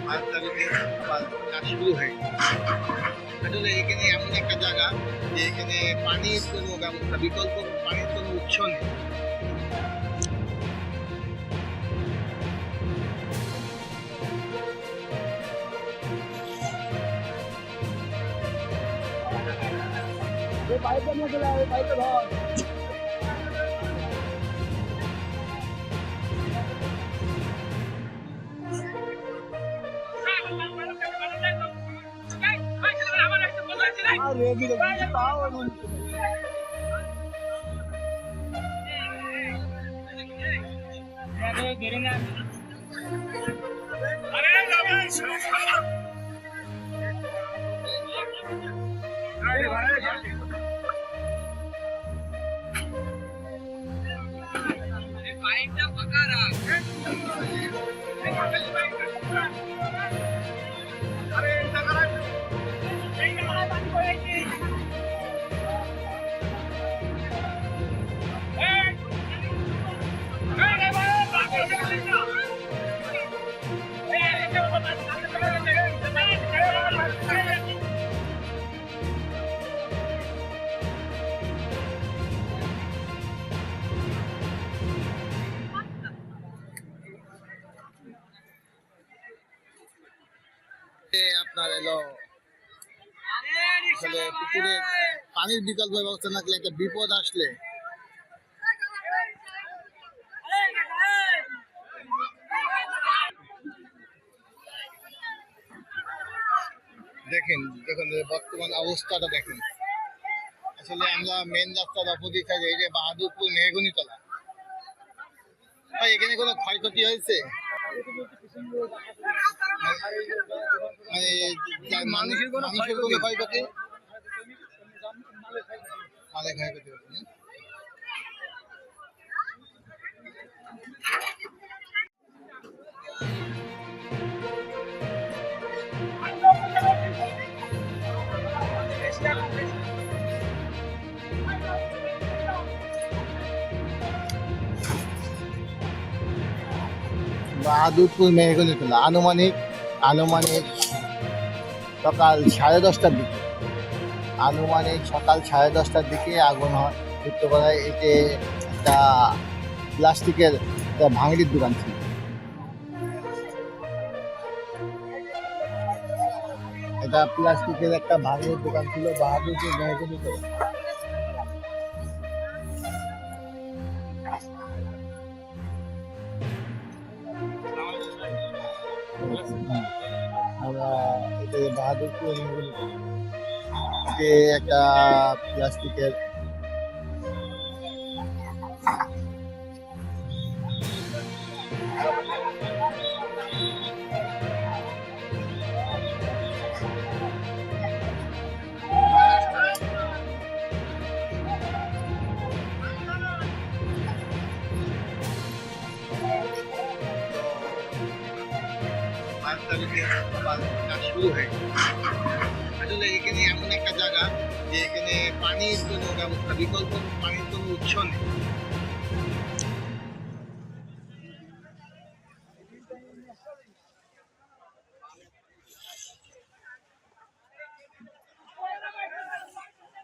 মাছ তালুকে কাজ শুরু হয়ে গেছে। আসলে এখানে এমন একটা জায়গা যে এখানে পানির কোনো ব্যবস্থা, বিকল্প পানির কোনো উৎস নেই। পাইপটা নিয়ে চলে আয়, পাইপটা ধর। পাইপটা পাকা রাখ। আপনার এলো আসলে পুকুরে পানির বিকল্প ব্যবস্থা না থাকলে একটা বিপদ আসলে দেখেন, দেখুন বর্তমান অবস্থাটা দেখেন। আসলে আমরা মেন রাস্তার অপোজিট সাইডে, এই যে বাহাদুরপুর মেহগুনিতলা, ভাই এখানে কোনো ক্ষয়ক্ষতি হয়েছে? মানে মানুষের কোনো ক্ষয়ক্ষতি? মালে ক্ষয়ক্ষতি হচ্ছে না? বাহাদুরপুর মেহগুনিতলা আনুমানিক সকাল 10:30টার দিকে, সকাল 10:30টার দিকে আগুন হয় উত্তরপাড়ায়। এই যে একটা প্লাস্টিকের একটা ভাঙড়ির দোকান ছিল, এটা প্লাস্টিকের একটা ভাঙড়ির দোকান ছিল বাহাদুরপুর মেহগুনিতলা। আমরা এটা বাহাদুরপুর যে একটা প্লাস্টিকের মাছ তালুকে কাজ শুরু হয়ে গেছে। আসলে এখানে এমন একটা জায়গা যে এখানে পানির কোনো ব্যবস্থা, বিকল্প পানির কোনো উৎস নেই।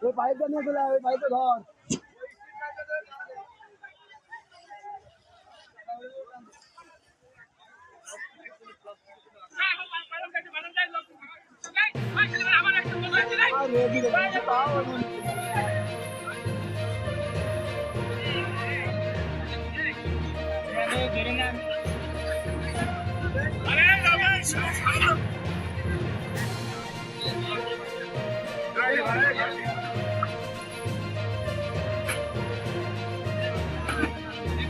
ওই পাইপটা নিয়ে চলে আয়, ওই পাইপটা ধর।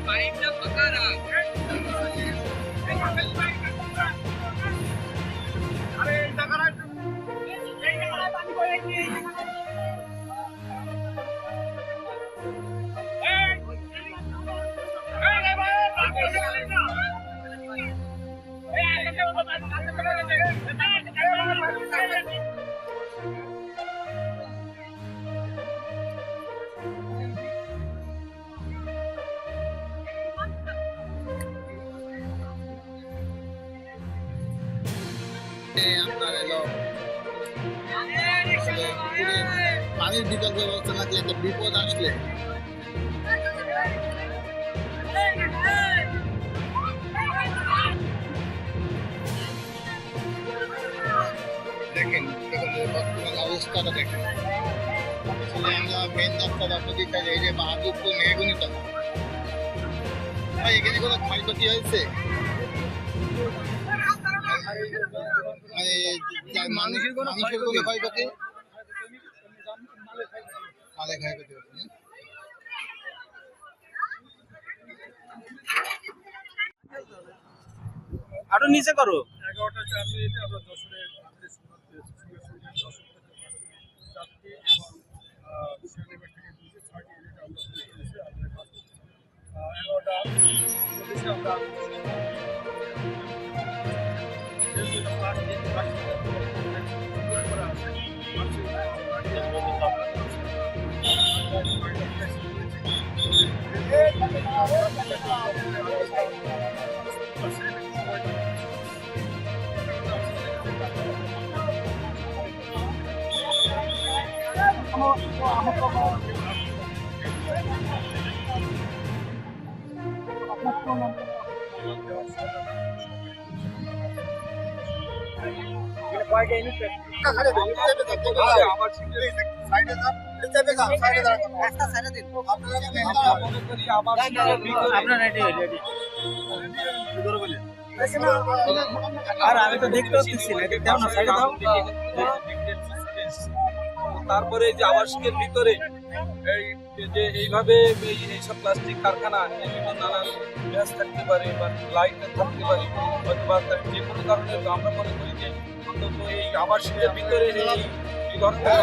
পাইপটা পাকা রাখ। আপনার এলো পানির বিকল্প ব্যবস্থা না থাকলে একটা বিপদ আসলে দেখেন বর্তমান অবস্থাটা দেখেন। আসলে আমরা মেন রাস্তাটা প্রতিটা এই যে বাহাদুরপুর মেহগুনি তলা ভাই, এখানে কোনো ক্ষয়ক্ষতি হয়েছে? মানে মানুষের কোনো ক্ষয়ক্ষতি মালে ক্ষয়ক্ষতি হচ্ছে না? আরো নিচে করো। 11টা 4 মিনিটে আমরা যশোরের শ্রেণীবাস থেকে বুঝে 6টি ইউনিট আমরা পুলিশ পেয়েছি। আমাদের কাজ করছে 11টা পুলিশে আমরা আর আমি তো দেখতে পাচ্ছি না, দাও না, সাইডে দাও। তারপরে যে আবাসিকের ভিতরে এই যে এইভাবে এইসব প্লাস্টিক কারখানা নানান গ্যাস থাকতে পারে বা লাইট থাকতে পারে, অথবা যে কোনো কারণে আমরা মনে করি যে অন্তত এই আবাসিকের ভিতরে এই ধরনের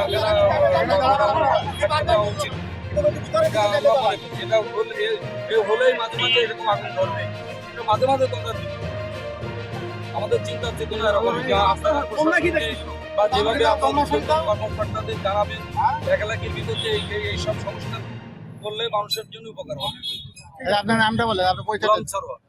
উচিত। এটা হলেই মাঝে মাঝে এরকম আগুন ধরবে, এটা মাঝে মাঝে তোমরা আমাদের চিন্তা চেতনা এরকম যে আপনারা বা যেভাবে কর্মকর্তাদের জানাবেন এলাকার ভিতরে এইসব সমস্যা করলে মানুষের জন্য উপকার হবে। আপনার নামটা বলেন, আপনি পরিচয় সরোয়ার।